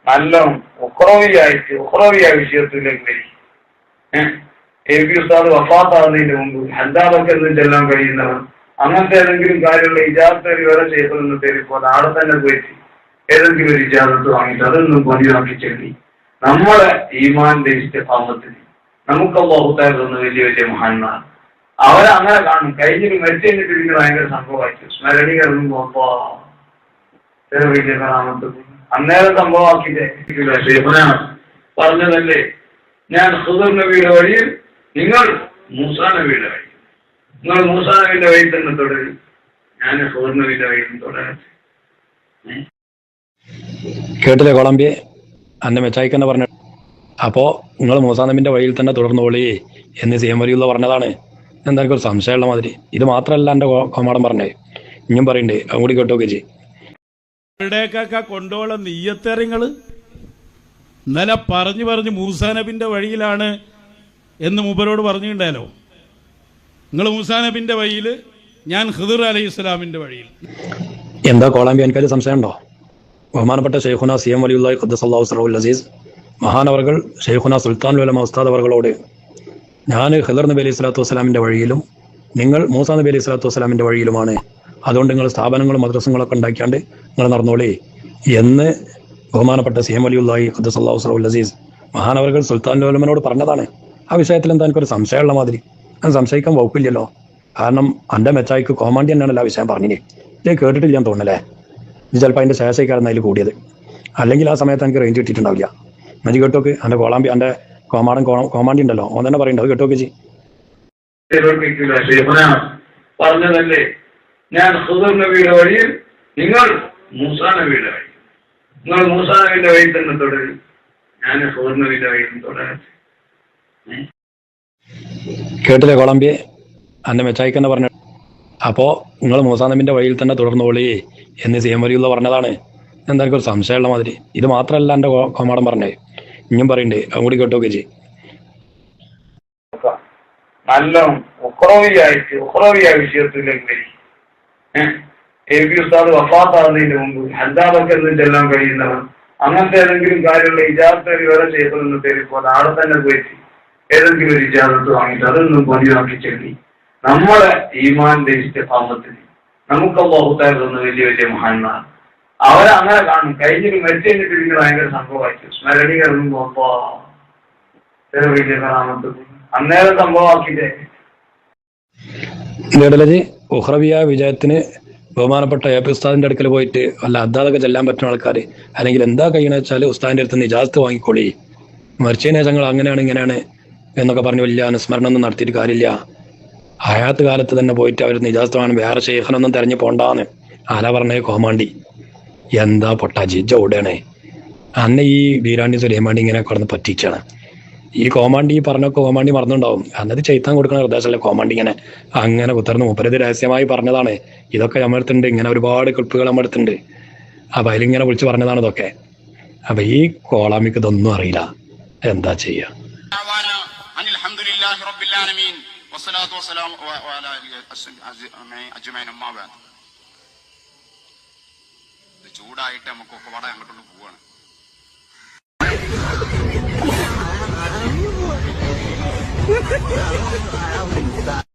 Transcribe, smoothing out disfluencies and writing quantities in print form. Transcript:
നല്ല ഉഖ്റവിയായ വിഷയത്തിലേക്ക് വരും. എ പി ഉസ്താദ് വഫാത്താകുന്നതിന് മുമ്പ് ഹദ്ദാദൊക്കെ ചെല്ലാൻ കഴിയുന്നവർ അങ്ങനത്തെ ഏതെങ്കിലും കാര്യമുള്ള ഇജാസത്ത് വേറെ ചെയ്യപ്പെടുന്ന പേരിപ്പോൾ ആടെ തന്നെ പോയിട്ട് ഏതെങ്കിലും ഒരു ഇജാസത്ത് വാങ്ങിയിട്ട് അതൊന്നും പതിവാക്കി ചെല്ലി നമ്മളെ ഈമാന്റെ ഇസ്തിഖാമത്തിന് നമുക്ക് അല്ലാഹു തആല തന്ന വലിയ വലിയ മഹാന്മാർ അവരങ്ങനെ കാണും. കഴിഞ്ഞിട്ട് മരിച്ചു കഴിഞ്ഞിട്ട് എനിക്ക് ഭയങ്കര സംഭവമായിട്ട് സ്മരണി ഇറങ്ങുമ്പോ വലിയ കാണാമത്ത് അന്നേരം സംഭവമാക്കിയില്ലേ പറഞ്ഞതല്ലേ, ഞാൻ ഖുദർ നബിയുടെ വഴിയിൽ, നിങ്ങൾ മൂസാ നബിയുടെ വഴി. നിങ്ങൾ മൂസാ നബിയുടെ വഴി തന്നെ തുടരും, ഞാൻ ഖുദർ നബിയുടെ വഴിയിൽ തുടരാം. കേട്ടില്ലേ കൊളംബിയെ അന്നെ മെച്ചായിക്കെന്ന് പറഞ്ഞു. അപ്പോ നിങ്ങൾ മൂസാ നബിന്റെ വഴിയിൽ തന്നെ തുടർന്നോളി എന്ന് സി എം വലിയുള്ള പറഞ്ഞതാണ്. എന്താ ഒരു സംശയമുള്ള മാതിരി. ഇത് മാത്രമല്ല എൻ്റെ കോമാടം പറഞ്ഞേ, ഇനിയും പറയണ്ടേ, അതും കൂടി കേട്ടോക്കെ ചെയ്യും. ഇവിടേക്കൊക്കെ കൊണ്ടോളം നെയ്യത്തെറിങ്ങള് ഇന്നലെ പറഞ്ഞു മൂസാ നബിന്റെ വഴിയിലാണ് എന്ന് മൂപ്പരോട് പറഞ്ഞിട്ടുണ്ടാലോ. നിങ്ങൾ മൂസാ നബിന്റെ വഴിയിൽ, ഞാൻ ഖിദർ അലൈഹി ഇസ്ലാമിന്റെ വഴിയിൽ. എന്താ കോളംബി, എനിക്കത് സംശയം ഉണ്ടോ? ബഹുമാനപ്പെട്ട ഷെയ്ഖുന സി എം വലിയുള്ളാഹി ഖദ്ദസല്ലാഹു സിറഹുൽ അസീസ് മഹാനവർകൾ ഷെയ്ഖുന സുൽത്താൻ ഉലമ ഉസ്താദ് അവർകളോട്, ഞാൻ ഖിദർ നബി അലൈഹി സ്വലാത്തു വസ്സലാമിന്റെ വഴിയിലും നിങ്ങൾ മൂസാ നബി അലൈഹി സ്വലാത്തു വസ്സലാമിന്റെ വഴിയിലുമാണ്, അതുകൊണ്ട് നിങ്ങൾ സ്ഥാപനങ്ങളും മദ്രസങ്ങളൊക്കെ ഉണ്ടാക്കിയാണ്ട് നിങ്ങൾ നടന്നോളേ എന്ന് ബഹുമാനപ്പെട്ട സി എം വലിയുള്ളാഹി ഖദ്ദസല്ലാഹു സിറഹുൽ അസീസ് മഹാനവർകൾ സുൽത്താൻ ഉലമനോട് പറഞ്ഞതാണ്. ആ വിഷയത്തിൽ എന്താ എനിക്കൊരു സംശയമുള്ള മാതിരി. അത് സംശയിക്കാൻ വകുപ്പില്ലല്ലോ. കാരണം എൻ്റെ മെച്ചായിക്ക് കോമാണ്ടി തന്നെയാണല്ലോ ആ വിഷയം പറഞ്ഞില്ലേ. ഇതേ കേട്ടിട്ടില്ല എന്ന് തോന്നല്ലേ. ഇത് ചിലപ്പോൾ അതിൻ്റെ ശേഷക്കാരൻ അതിൽ കൂടിയത്, അല്ലെങ്കിൽ ആ സമയത്ത് എനിക്ക് റേഞ്ച് കിട്ടിയിട്ടുണ്ടാവില്ല. മതി കേട്ടോക്ക്, എൻ്റെ കോളാമ്പി, എൻ്റെ കോമാണ്ടി ഉണ്ടല്ലോ, ഓൻ തന്നെ പറയണ്ട, അത് കേട്ടോക്ക് ചെയ്യും. പറഞ്ഞതല്ലേ, ഞാൻ ഖുദർ നബിയുടെ വഴിയിൽ, നിങ്ങൾ മൂസാ നബിയുടെ വഴി. നിങ്ങൾ മൂസാ നബിയുടെ വഴി തന്നെ തുടരും, ഞാൻ ഖുദർ നബിയുടെ വഴിയിൽ തുടരാം. കേട്ടില്ലേ കൊളംബിയെ അന്നെ മെച്ചായിക്കെന്ന് പറഞ്ഞു. അപ്പോ നിങ്ങൾ മൂസാ നബിന്റെ വഴിയിൽ തന്നെ തുടർന്നോളി എന്ന് സി എം വലിയുള്ള പറഞ്ഞതാണ്. എന്താ എനിക്കൊരു സംശയമുള്ള മാതിരി. ഇത് മാത്രമല്ല എൻ്റെ കോമാടം പറഞ്ഞേ, ഇനിയും പറയണ്ടേ, അതും കൂടി കേട്ടോക്കെ ചെയ്യും. നല്ല ഉഖ്റവിയായ വിഷയത്തിലേക്ക് വരും. എ പി ഉസ്താദ് വഫാത്താകുന്നതിന് മുമ്പ് ഹദ്ദാദൊക്കെ ചെല്ലാൻ കഴിയുന്നവർ അങ്ങനത്തെ ഏതെങ്കിലും കാര്യമുള്ള ഇജാസത്ത് വേറെ ചെയ്യപ്പെടുന്ന പേരിപ്പോൾ ആടെ തന്നെ പോയിട്ട് ഏതെങ്കിലും ഒരു ഇജാസത്ത് വാങ്ങിയിട്ട് അതൊന്നും പതിവാക്കി ചെല്ലി നമ്മളെ ഈമാന്റെ ഇസ്തിഖാമത്തിന് നമുക്ക് അല്ലാഹു തആല തന്ന വലിയ വലിയ മഹാന്മാർ അവരങ്ങനെ കാണും. കഴിഞ്ഞിട്ട് മരിച്ചു കഴിഞ്ഞിട്ട് എനിക്ക് ഭയങ്കര സംഭവമായിട്ട് സ്മരണി ഇറങ്ങുമ്പോ വലിയ കാണാമത്ത് അന്നേരം സംഭവമാക്കിയില്ലേ. ഇടലജി ഉഖ്റവിയ വിജയത്തിന് ബഹുമാനപ്പെട്ട എ പി ഉസ്താദിന്റെ അടുക്കൽ പോയിട്ട് വല്ല അദ്ദാദൊക്കെ ചെല്ലാൻ പറ്റുന്ന ആൾക്കാർ, അല്ലെങ്കിൽ എന്താ കഴിയണമെന്ന് വെച്ചാൽ ഉസ്താദിന്റെ അടുത്ത് നിന്ന് ഇജാസത്ത് വാങ്ങിക്കോളി, മരിച്ചതിന് ശേഷങ്ങൾ അങ്ങനെയാണ് ഇങ്ങനെയാണ് എന്നൊക്കെ പറഞ്ഞ് വലിയ അനുസ്മരണം ഒന്നും നടത്തിയിട്ട് കാര്യമില്ല. ഹയാത്ത് കാലത്ത് തന്നെ പോയിട്ട് അവർ ഇജാസത്ത് വാങ്ങണം, വേറെ ഷെയ്ഖനൊന്നും തെരഞ്ഞു പോണ്ടാന്ന് ആല പറഞ്ഞേ കോമാണ്ടി. എന്താ പൊട്ടാജി ജോടാണേ അന്നെ ഈ ബീരാണ്ടി സുലൈമാണ്ടി ഇങ്ങനെ കിടന്ന് പറ്റിച്ചാണ്. ഈ കോമാണ്ടി പറഞ്ഞൊക്കെ കോമാണ്ടി മറന്നുണ്ടാവും. അന്നത് ചെയ്ത്താൻ കൊടുക്കുന്ന നിർദ്ദേശമല്ലേ കോമാണ്ടി ഇങ്ങനെ അങ്ങനെ കുത്തർന്ന് മുപ്പരത് രഹസ്യമായി പറഞ്ഞതാണ്. ഇതൊക്കെ നമ്മളടുത്തുണ്ട്, ഇങ്ങനെ ഒരുപാട് ക്ലിപ്പുകൾ നമ്മളടുത്തുണ്ട്. അപ്പൊ അതിലിങ്ങനെ വിളിച്ച് പറഞ്ഞതാണ് ഇതൊക്കെ. അപ്പൊ ഈ കോളാമിക്ക് ഇതൊന്നും അറിയില്ല, എന്താ ചെയ്യാ. ചൂടായിട്ട് നമുക്കൊക്കെ വട അങ്ങോട്ടൊന്ന് പോവാണ്.